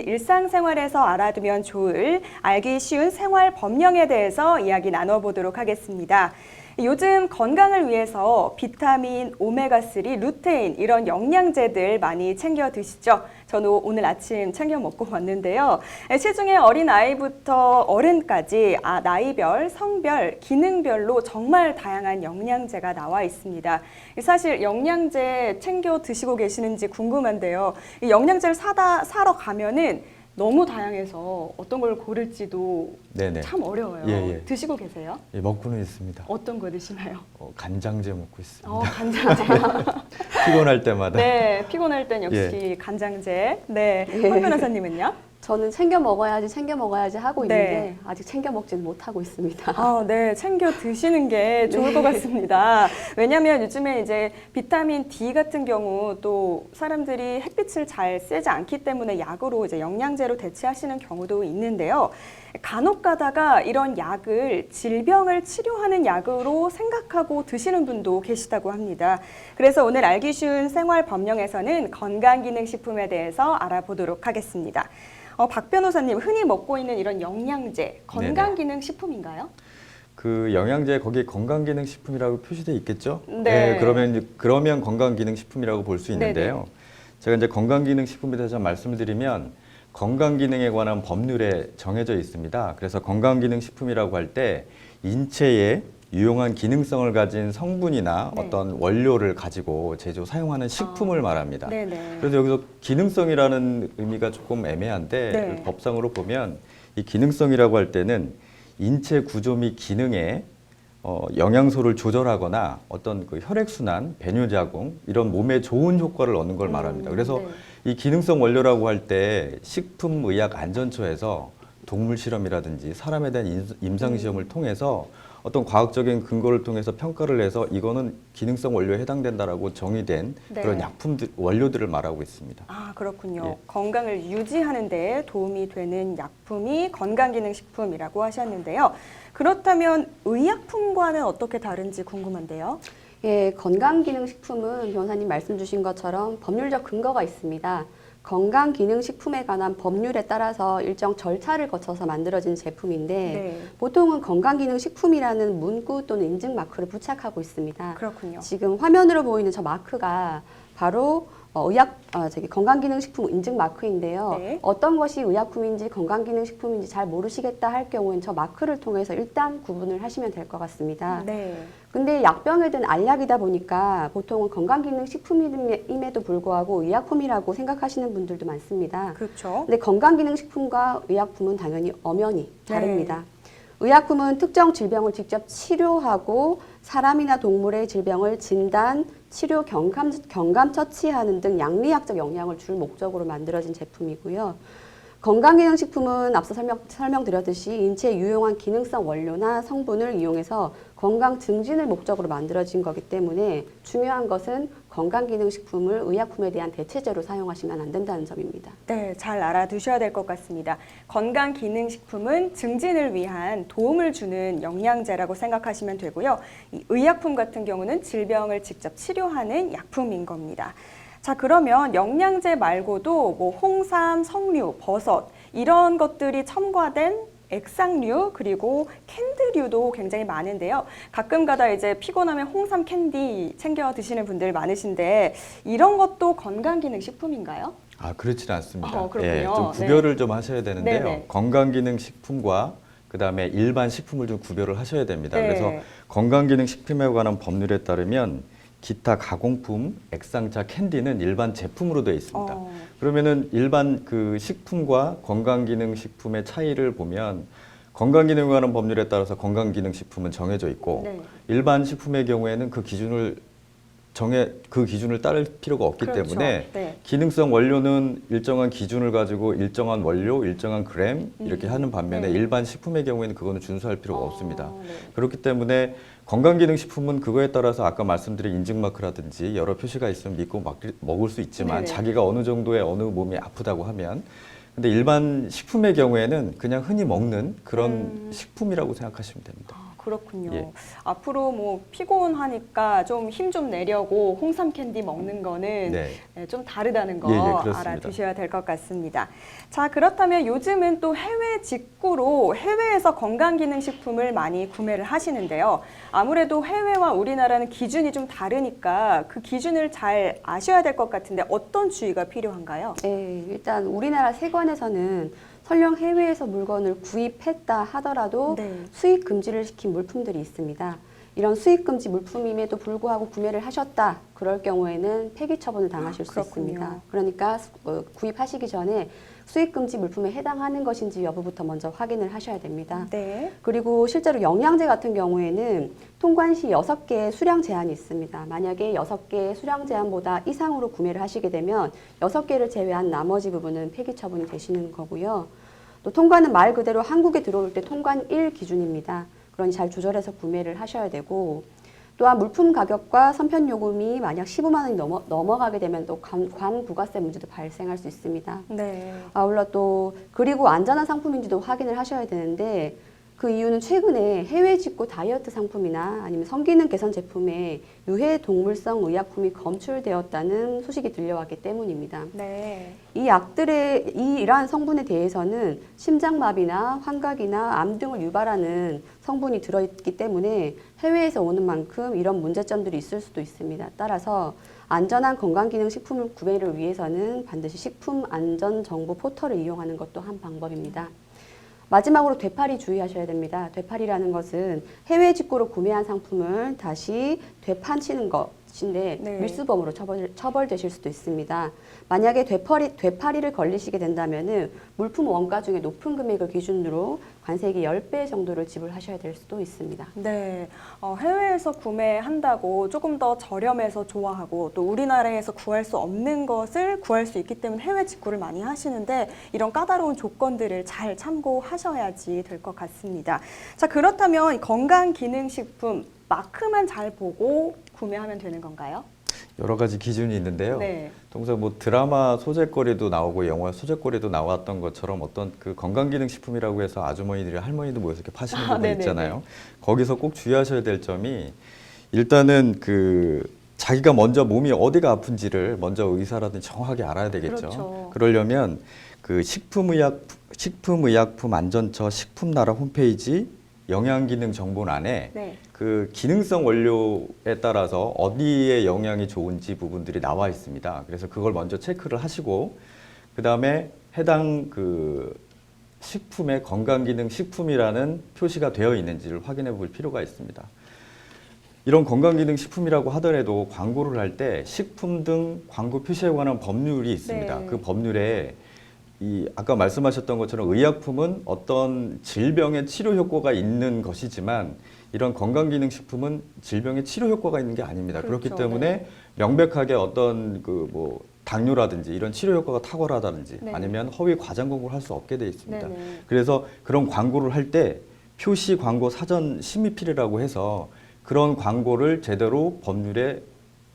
일상생활에서 알아두면 좋을 알기 쉬운 생활 법령에 대해서 이야기 나눠보도록 하겠습니다. 요즘 건강을 위해서 비타민, 오메가3, 루테인 이런 영양제들 많이 챙겨 드시죠? 저는 오늘 아침 챙겨 먹고 왔는데요. 시중에 어린아이부터 어른까지 나이별, 성별, 기능별로 정말 다양한 영양제가 나와 있습니다. 사실 영양제 챙겨 드시고 계시는지 궁금한데요. 이 영양제를 사러 가면은 너무 다양해서 어떤 걸 고를지도 네네. 참 어려워요. 예. 드시고 계세요? 예, 먹고는 있습니다. 어떤 거 드시나요? 간장제 먹고 있습니다. 간장제요. 피곤할 때마다. 네, 피곤할 땐 역시 간장제. 네, 황 변호사님은요? 저는 챙겨 먹어야지 하고 있는데 네. 아직 챙겨 먹지는 못하고 있습니다. 네, 챙겨 드시는 게 좋을 것 같습니다. 왜냐하면 요즘에 이제 비타민 D 같은 경우 또 사람들이 햇빛을 잘 쐬지 않기 때문에 약으로 이제 영양제로 대체하시는 경우도 있는데요. 간혹 가다가 이런 약을 질병을 치료하는 약으로 생각하고 드시는 분도 계시다고 합니다. 그래서 오늘 알기 쉬운 생활 법령에서는 건강기능식품에 대해서 알아보도록 하겠습니다. 박 변호사님, 흔히 먹고 있는 이런 영양제, 건강기능식품인가요? 그 영양제 거기에 건강기능식품이라고 표시되어 있겠죠? 네. 그러면 건강기능식품이라고 볼 수 있는데요. 제가 이제 건강기능식품에 대해서 말씀을 드리면 건강기능에 관한 법률에 정해져 있습니다. 그래서 건강기능식품이라고 할 때 인체에 유용한 기능성을 가진 성분이나 어떤 원료를 가지고 사용하는 식품을 말합니다. 네네. 그래서 여기서 기능성이라는 의미가 조금 애매한데 법상으로 보면 이 기능성이라고 할 때는 인체 구조 및 기능에 영양소를 조절하거나 어떤 그 혈액순환, 배뇨자궁 이런 몸에 좋은 효과를 얻는 걸 말합니다. 그래서 이 기능성 원료라고 할 때 식품의약안전처에서 동물 실험이라든지 사람에 대한 임상 시험을 통해서 어떤 과학적인 근거를 통해서 평가를 해서 이거는 기능성 원료에 해당된다라고 정의된 그런 약품들, 원료들을 말하고 있습니다. 그렇군요. 예. 건강을 유지하는 데 도움이 되는 약품이 건강기능식품이라고 하셨는데요. 그렇다면 의약품과는 어떻게 다른지 궁금한데요. 예, 건강기능식품은 변호사님 말씀 주신 것처럼 법률적 근거가 있습니다. 건강기능식품에 관한 법률에 따라서 일정 절차를 거쳐서 만들어진 제품인데 보통은 건강기능식품이라는 문구 또는 인증 마크를 부착하고 있습니다. 그렇군요. 지금 화면으로 보이는 저 마크가 바로 건강기능식품 인증 마크인데요. 어떤 것이 의약품인지 건강기능식품인지 잘 모르시겠다 할 경우엔 저 마크를 통해서 일단 구분을 하시면 될 것 같습니다. 근데 약병에 든 알약이다 보니까 보통은 건강기능식품임에도 불구하고 의약품이라고 생각하시는 분들도 많습니다. 그렇죠. 근데 건강기능식품과 의약품은 당연히 엄연히 다릅니다. 의약품은 특정 질병을 직접 치료하고 사람이나 동물의 질병을 진단, 치료, 경감 처치하는 등 양리학적 영향을 줄 목적으로 만들어진 제품이고요. 건강기능식품은 앞서 설명드렸듯이 인체에 유용한 기능성 원료나 성분을 이용해서 건강 증진을 목적으로 만들어진 거기 때문에 중요한 것은 건강기능식품을 의약품에 대한 대체제로 사용하시면 안 된다는 점입니다. 네, 잘 알아두셔야 될 것 같습니다. 건강기능식품은 증진을 위한 도움을 주는 영양제라고 생각하시면 되고요. 이 의약품 같은 경우는 질병을 직접 치료하는 약품인 겁니다. 자, 그러면 영양제 말고도 뭐 홍삼, 석류, 버섯 이런 것들이 첨가된 액상류 그리고 캔디류도 굉장히 많은데요. 가끔가다 이제 피곤하면 홍삼 캔디 챙겨 드시는 분들 많으신데 이런 것도 건강기능식품인가요? 그렇지는 않습니다. 그렇군요. 좀 구별을 좀 하셔야 되는데요. 건강기능식품과 그다음에 일반 식품을 좀 구별을 하셔야 됩니다. 그래서 건강기능식품에 관한 법률에 따르면 기타 가공품, 액상차, 캔디는 일반 제품으로 되어 있습니다. 그러면은 일반 그 식품과 건강기능식품의 차이를 보면 건강기능에 관한 법률에 따라서 건강기능식품은 정해져 있고 일반 식품의 경우에는 그 기준을 따를 필요가 없기 때문에 기능성 원료는 일정한 기준을 가지고 일정한 원료, 일정한 그램 이렇게 하는 반면에 일반 식품의 경우에는 그거는 준수할 필요가 없습니다. 그렇기 때문에 건강기능식품은 그거에 따라서 아까 말씀드린 인증마크라든지 여러 표시가 있으면 믿고 먹을 수 있지만 자기가 어느 정도의 어느 몸이 아프다고 하면 근데 일반 식품의 경우에는 그냥 흔히 먹는 그런 식품이라고 생각하시면 됩니다. 그렇군요. 예. 앞으로 뭐 피곤하니까 좀 힘 좀 내려고 홍삼 캔디 먹는 거는 네. 좀 다르다는 거 예, 그렇습니다. 알아두셔야 될 것 같습니다. 자, 그렇다면 요즘은 또 해외 직구로 해외에서 건강기능식품을 많이 구매를 하시는데요. 아무래도 해외와 우리나라는 기준이 좀 다르니까 그 기준을 잘 아셔야 될 것 같은데 어떤 주의가 필요한가요? 네, 일단 우리나라 세관에서는 설령 해외에서 물건을 구입했다 하더라도 네. 수입 금지를 시킨 물품들이 있습니다. 이런 수입 금지 물품임에도 불구하고 구매를 하셨다. 그럴 경우에는 폐기 처분을 당하실 수 그렇군요. 있습니다. 그러니까 구입하시기 전에 수입 금지 물품에 해당하는 것인지 여부부터 먼저 확인을 하셔야 됩니다. 네. 그리고 실제로 영양제 같은 경우에는 통관 시 6개의 수량 제한이 있습니다. 만약에 6개의 수량 제한보다 이상으로 구매를 하시게 되면 6개를 제외한 나머지 부분은 폐기 처분이 되시는 거고요. 또 통관은 말 그대로 한국에 들어올 때 통관 1 기준입니다. 그러니 잘 조절해서 구매를 하셔야 되고, 또한 물품 가격과 선편 요금이 만약 15만 원이 넘어가게 되면 또 관부가세 문제도 발생할 수 있습니다. 네. 아울러 또 그리고 안전한 상품인지도 확인을 하셔야 되는데, 그 이유는 최근에 해외 직구 다이어트 상품이나 아니면 성기능 개선 제품에 유해 동물성 의약품이 검출되었다는 소식이 들려왔기 때문입니다. 네. 이 약들의 이러한 성분에 대해서는 심장마비나 환각이나 암 등을 유발하는 성분이 들어있기 때문에 해외에서 오는 만큼 이런 문제점들이 있을 수도 있습니다. 따라서 안전한 건강기능식품을 구매를 위해서는 반드시 식품안전정보 포털을 이용하는 것도 한 방법입니다. 마지막으로 되팔이 주의하셔야 됩니다. 되팔이라는 것은 해외 직구로 구매한 상품을 다시 되판치는 것인데 네. 밀수범으로 처벌되실 수도 있습니다. 만약에 되팔이를 걸리시게 된다면 물품 원가 중에 높은 금액을 기준으로 관세액이 10배 정도를 지불하셔야 될 수도 있습니다. 네, 해외에서 구매한다고 조금 더 저렴해서 좋아하고 또 우리나라에서 구할 수 없는 것을 구할 수 있기 때문에 해외 직구를 많이 하시는데 이런 까다로운 조건들을 잘 참고하셔야지 될 것 같습니다. 자, 그렇다면 건강기능식품 마크만 잘 보고 구매하면 되는 건가요? 여러 가지 기준이 있는데요. 네. 동서 뭐 드라마 소재거리도 나오고 영화 소재거리도 나왔던 것처럼 어떤 그 건강기능식품이라고 해서 아주머니들이 할머니도 모여서 이렇게 파시는 부분 네네네. 있잖아요. 거기서 꼭 주의하셔야 될 점이 일단은 그 자기가 먼저 몸이 어디가 아픈지를 먼저 의사라든지 정확하게 알아야 되겠죠. 그렇죠. 그러려면 그 식품의약품 안전처 식품나라 홈페이지 영양기능정보란에 네. 그 기능성 원료에 따라서 어디에 영양이 좋은지 부분들이 나와 있습니다. 그래서 그걸 먼저 체크를 하시고 그 다음에 해당 그 식품의 건강기능식품이라는 표시가 되어 있는지를 확인해 볼 필요가 있습니다. 이런 건강기능식품이라고 하더라도 광고를 할 때 식품 등 광고 표시에 관한 법률이 있습니다. 네. 그 법률에 이 아까 말씀하셨던 것처럼 의약품은 어떤 질병의 치료 효과가 있는 것이지만 이런 건강기능식품은 질병의 치료 효과가 있는 게 아닙니다. 그렇죠. 그렇기 때문에 네. 명백하게 어떤 그 뭐 당뇨라든지 이런 치료 효과가 탁월하다든지 네. 아니면 허위 과장 광고를 할 수 없게 돼 있습니다. 네네. 그래서 그런 광고를 할 때 표시 광고 사전 심의필이라고 해서 그런 광고를 제대로 법률에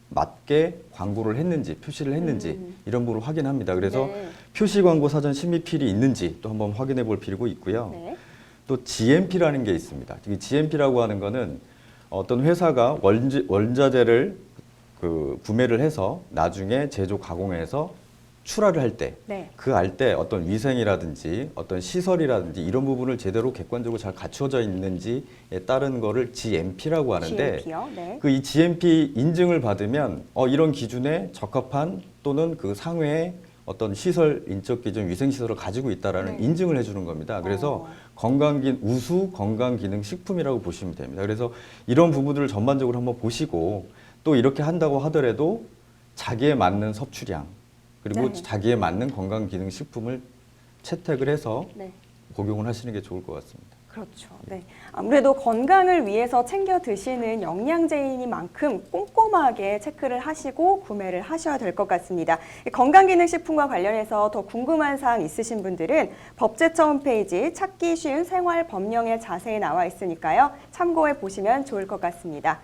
맞게 광고를 했는지 표시를 했는지 이런 부분을 확인합니다. 그래서 네. 표시 광고 사전 심의필이 있는지 또 한번 확인해 볼 필요가 있고요. 네. 또 GMP라는 게 있습니다. 이 GMP라고 하는 거는 어떤 회사가 원자재를 그 구매를 해서 나중에 제조 가공해서 출하를 할 때 네. 그 알 때 어떤 위생이라든지 어떤 시설이라든지 이런 부분을 제대로 객관적으로 잘 갖춰져 있는지에 따른 거를 GMP라고 하는데 GMP요? 네. 그 이 GMP 인증을 받으면 이런 기준에 적합한 또는 그 상회의 어떤 시설, 인적 기준, 위생 시설을 가지고 있다라는 네. 인증을 해주는 겁니다. 그래서 우수 건강기능 식품이라고 보시면 됩니다. 그래서 이런 부분들을 전반적으로 한번 보시고 또 이렇게 한다고 하더라도 자기에 맞는 섭취량 그리고 네. 자기에 맞는 건강기능식품을 채택을 해서 네. 복용을 하시는 게 좋을 것 같습니다. 그렇죠. 네. 아무래도 건강을 위해서 챙겨 드시는 영양제이니만큼 꼼꼼하게 체크를 하시고 구매를 하셔야 될 것 같습니다. 건강기능식품과 관련해서 더 궁금한 사항 있으신 분들은 법제처 홈페이지 찾기 쉬운 생활법령에 자세히 나와 있으니까요. 참고해 보시면 좋을 것 같습니다.